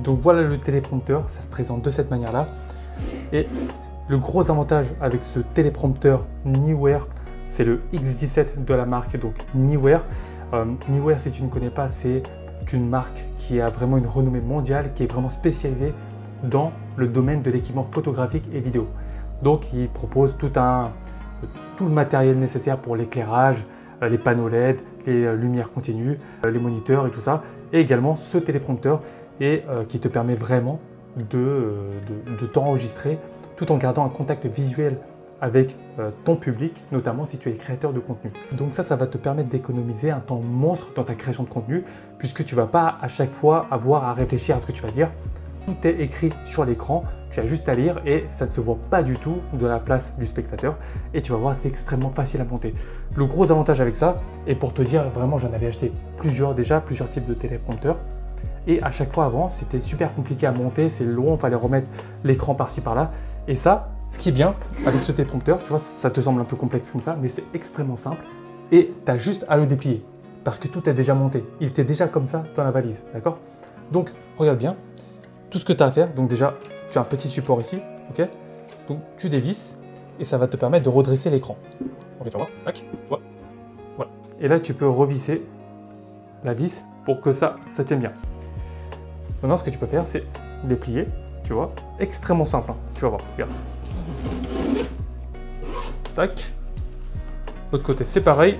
Donc voilà le téléprompteur, ça se présente de cette manière-là. Et le gros avantage avec ce téléprompteur Neewer, c'est le X17 de la marque, donc Neewer. Neewer, si tu ne connais pas, c'est une marque qui a vraiment une renommée mondiale, qui est vraiment spécialisée dans le domaine de l'équipement photographique et vidéo. Donc il propose tout le matériel nécessaire pour l'éclairage, les panneaux LED, les lumières continues, les moniteurs et tout ça. Et également ce téléprompteur et qui te permet vraiment de t'enregistrer tout en gardant un contact visuel avec ton public, notamment si tu es créateur de contenu. Donc ça va te permettre d'économiser un temps monstre dans ta création de contenu, puisque tu ne vas pas à chaque fois avoir à réfléchir à ce que tu vas dire. Tout est écrit sur l'écran, tu as juste à lire et ça ne se voit pas du tout de la place du spectateur. Et tu vas voir, c'est extrêmement facile à monter. Le gros avantage avec ça, et pour te dire, vraiment j'en avais acheté plusieurs types de téléprompteurs. Et à chaque fois avant, c'était super compliqué à monter, c'est long, il fallait remettre l'écran par-ci par-là. Et ça, ce qui est bien avec ce téléprompteur, tu vois, ça te semble un peu complexe comme ça, mais c'est extrêmement simple. Et tu as juste à le déplier, parce que tout est déjà monté. Il était déjà comme ça dans la valise, d'accord? Donc, regarde bien, tout ce que tu as à faire. Donc déjà, tu as un petit support ici, ok? Donc tu dévisses, et ça va te permettre de redresser l'écran. Ok, tu vois, tac, tu vois, voilà. Et là, tu peux revisser la vis pour que ça tienne bien. Maintenant, ce que tu peux faire, c'est déplier, tu vois, extrêmement simple, hein. Tu vas voir, regarde. Tac. L'autre côté, c'est pareil.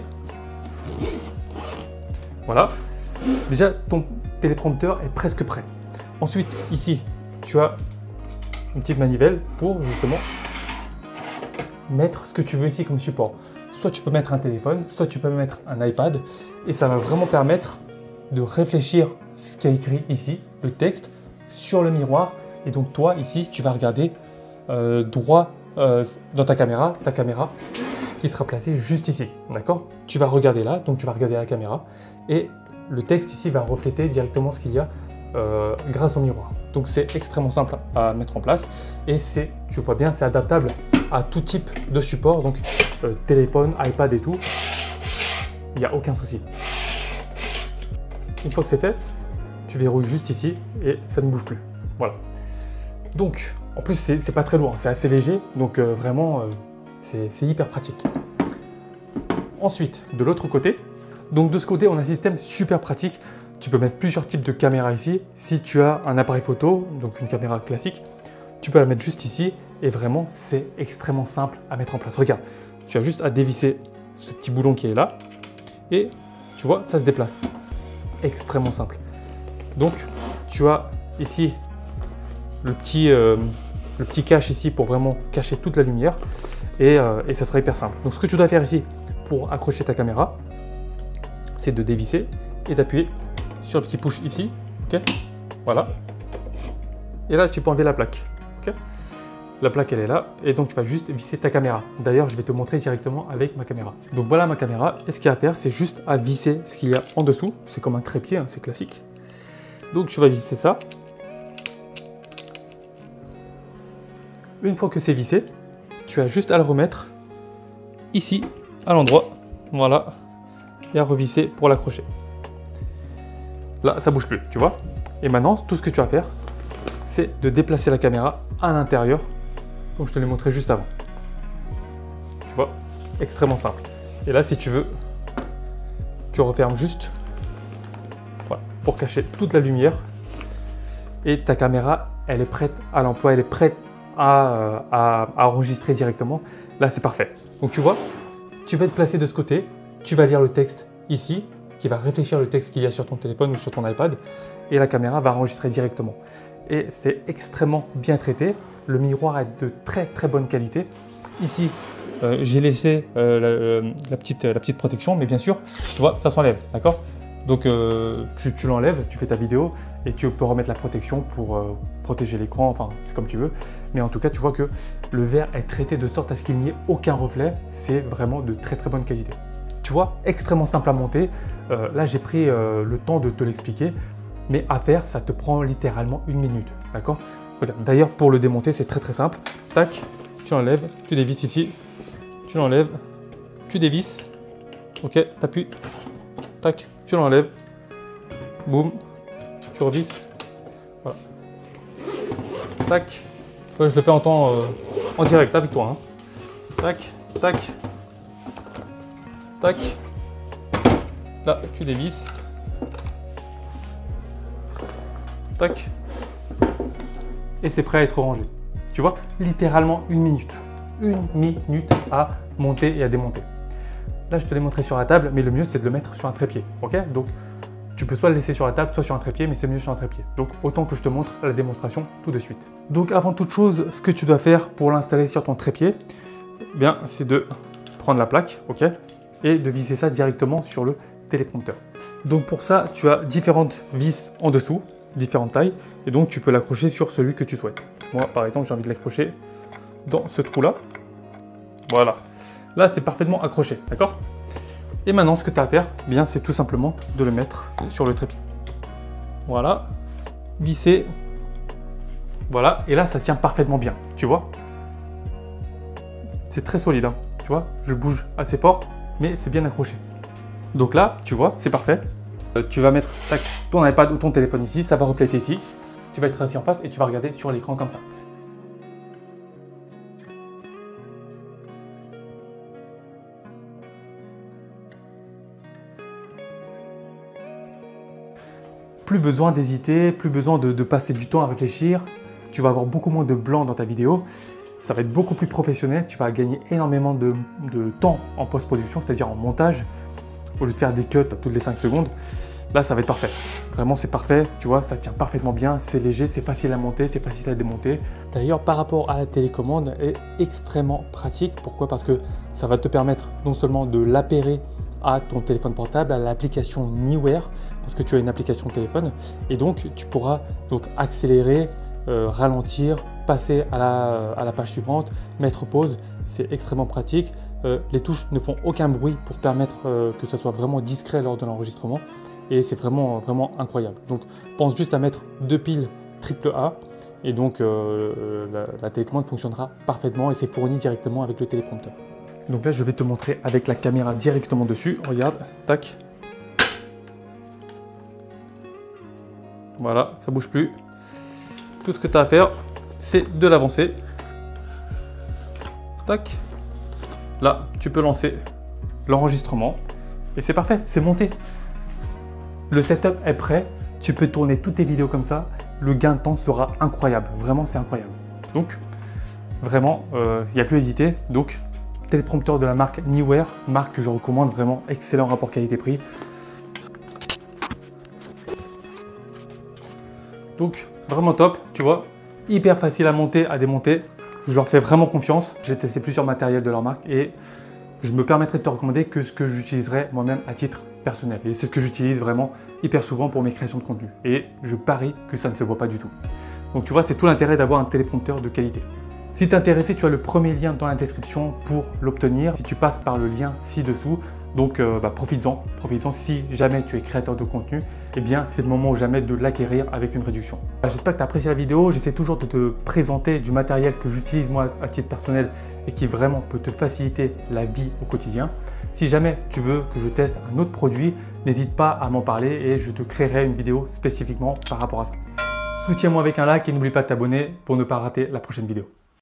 Voilà. Déjà, ton téléprompteur est presque prêt. Ensuite, ici, tu as une petite manivelle pour justement mettre ce que tu veux ici comme support. Soit tu peux mettre un téléphone, soit tu peux mettre un iPad, et ça va vraiment permettre de réfléchir ce qui est écrit ici, le texte, sur le miroir. Et donc toi, ici, tu vas regarder droit dans ta caméra qui sera placée juste ici, d'accord? Tu vas regarder là, donc tu vas regarder la caméra, et le texte ici va refléter directement ce qu'il y a grâce au miroir. Donc c'est extrêmement simple à mettre en place, et tu vois bien, c'est adaptable à tout type de support, donc téléphone, iPad et tout, il n'y a aucun souci. Une fois que c'est fait, tu verrouilles juste ici et ça ne bouge plus. Voilà. Donc, en plus, c'est pas très lourd, c'est assez léger, donc vraiment, c'est hyper pratique. Ensuite, de l'autre côté, donc de ce côté, on a un système super pratique. Tu peux mettre plusieurs types de caméras ici. Si tu as un appareil photo, donc une caméra classique, tu peux la mettre juste ici, et vraiment, c'est extrêmement simple à mettre en place. Regarde, tu as juste à dévisser ce petit boulon qui est là, et tu vois, ça se déplace. Extrêmement simple. Donc, tu as ici le petit cache ici pour vraiment cacher toute la lumière, et ça sera hyper simple. Donc, ce que tu dois faire ici pour accrocher ta caméra, c'est de dévisser et d'appuyer sur le petit push ici, ok? Voilà. Et là, tu peux enlever la plaque, ok? La plaque, elle est là, et donc tu vas juste visser ta caméra. D'ailleurs, je vais te montrer directement avec ma caméra. Donc voilà ma caméra, et ce qu'il y a à faire, c'est juste à visser ce qu'il y a en dessous. C'est comme un trépied, hein, c'est classique. Donc tu vas visser ça. Une fois que c'est vissé, tu as juste à le remettre ici, à l'endroit, voilà, et à revisser pour l'accrocher. Là, ça bouge plus, tu vois. Et maintenant, tout ce que tu as à faire, c'est de déplacer la caméra à l'intérieur. Donc je te l'ai montré juste avant. Tu vois, extrêmement simple. Et là, si tu veux, tu refermes juste, voilà, pour cacher toute la lumière. Et ta caméra, elle est prête à l'emploi, elle est prête à enregistrer directement. Là, c'est parfait. Donc tu vois, tu vas te placer de ce côté, tu vas lire le texte ici, qui va réfléchir le texte qu'il y a sur ton téléphone ou sur ton iPad et la caméra va enregistrer directement. Et c'est extrêmement bien traité. Le miroir est de très très bonne qualité. Ici, j'ai laissé la petite protection, mais bien sûr, tu vois, ça s'enlève, d'accord? Donc tu l'enlèves, tu fais ta vidéo et tu peux remettre la protection pour protéger l'écran, enfin c'est comme tu veux. Mais en tout cas, tu vois que le verre est traité de sorte à ce qu'il n'y ait aucun reflet. C'est vraiment de très très bonne qualité. Tu vois, extrêmement simple à monter. Là, j'ai pris le temps de te l'expliquer. Mais à faire, ça te prend littéralement 1 minute, d'accord? Regarde, d'ailleurs, pour le démonter, c'est très très simple. Tac, tu l'enlèves, tu dévisses ici. Tu l'enlèves, tu dévisses. Ok, t'appuies. Tac, tu l'enlèves. Boum, tu revisses. Voilà. Tac. Je le fais en temps en direct avec toi. Hein. Tac, tac. Tac. Là, tu dévisses. Tac. Et c'est prêt à être rangé. Tu vois, littéralement 1 minute. 1 minute à monter et à démonter. Là, je te l'ai montré sur la table, mais le mieux, c'est de le mettre sur un trépied. Ok? Donc, tu peux soit le laisser sur la table, soit sur un trépied, mais c'est mieux sur un trépied. Donc, autant que je te montre la démonstration tout de suite. Donc, avant toute chose, ce que tu dois faire pour l'installer sur ton trépied, bien, c'est de prendre la plaque, ok? Et de visser ça directement sur le téléprompteur. Donc, pour ça, tu as différentes vis en dessous, différentes tailles, et donc tu peux l'accrocher sur celui que tu souhaites. Moi, par exemple, j'ai envie de l'accrocher dans ce trou-là. Voilà. Là, c'est parfaitement accroché, d'accord? Et maintenant, ce que tu as à faire, bien, c'est tout simplement de le mettre sur le trépied. Voilà. Visser. Voilà. Et là, ça tient parfaitement bien, tu vois? C'est très solide, hein, tu vois? Je bouge assez fort, mais c'est bien accroché. Donc là, tu vois, c'est parfait. Tu vas mettre tac, ton iPad ou ton téléphone ici, ça va refléter ici. Tu vas être assis en face et tu vas regarder sur l'écran comme ça. Plus besoin d'hésiter, plus besoin de passer du temps à réfléchir. Tu vas avoir beaucoup moins de blanc dans ta vidéo. Ça va être beaucoup plus professionnel. Tu vas gagner énormément de temps en post-production, c'est-à-dire en montage. Au lieu de faire des cuts toutes les 5 secondes, là, ça va être parfait. Vraiment, c'est parfait. Tu vois, ça tient parfaitement bien. C'est léger, c'est facile à monter, c'est facile à démonter. D'ailleurs, par rapport à la télécommande, elle est extrêmement pratique. Pourquoi? Parce que ça va te permettre non seulement de l'appairer à ton téléphone portable, à l'application Neewer, parce que tu as une application téléphone, et donc tu pourras donc accélérer, ralentir, passer à la page suivante, mettre pause. C'est extrêmement pratique. Les touches ne font aucun bruit pour permettre que ça soit vraiment discret lors de l'enregistrement, et c'est vraiment, vraiment incroyable. Donc pense juste à mettre 2 piles AAA, et donc la télécommande fonctionnera parfaitement et c'est fourni directement avec le téléprompteur. Donc là, je vais te montrer avec la caméra directement dessus. Regarde, tac. Voilà, ça bouge plus. Tout ce que tu as à faire, c'est de l'avancer. Tac. Là, tu peux lancer l'enregistrement. Et c'est parfait, c'est monté. Le setup est prêt. Tu peux tourner toutes tes vidéos comme ça. Le gain de temps sera incroyable. Vraiment, c'est incroyable. Donc, vraiment, il n'y a plus à hésiter. Donc, téléprompteur de la marque Neewer, marque que je recommande, vraiment excellent rapport qualité-prix. Donc vraiment top, tu vois, hyper facile à monter, à démonter. Je leur fais vraiment confiance. J'ai testé plusieurs matériels de leur marque et je me permettrai de te recommander que ce que j'utiliserai moi-même à titre personnel. Et c'est ce que j'utilise vraiment hyper souvent pour mes créations de contenu. Et je parie que ça ne se voit pas du tout. Donc tu vois, c'est tout l'intérêt d'avoir un téléprompteur de qualité. Si tu es intéressé, tu as le premier lien dans la description pour l'obtenir. Si tu passes par le lien ci-dessous, donc profites-en. Profites-en si jamais tu es créateur de contenu, eh bien c'est le moment ou jamais de l'acquérir avec une réduction. J'espère que tu as apprécié la vidéo. J'essaie toujours de te présenter du matériel que j'utilise moi à titre personnel et qui vraiment peut te faciliter la vie au quotidien. Si jamais tu veux que je teste un autre produit, n'hésite pas à m'en parler et je te créerai une vidéo spécifiquement par rapport à ça. Soutiens-moi avec un like et n'oublie pas de t'abonner pour ne pas rater la prochaine vidéo.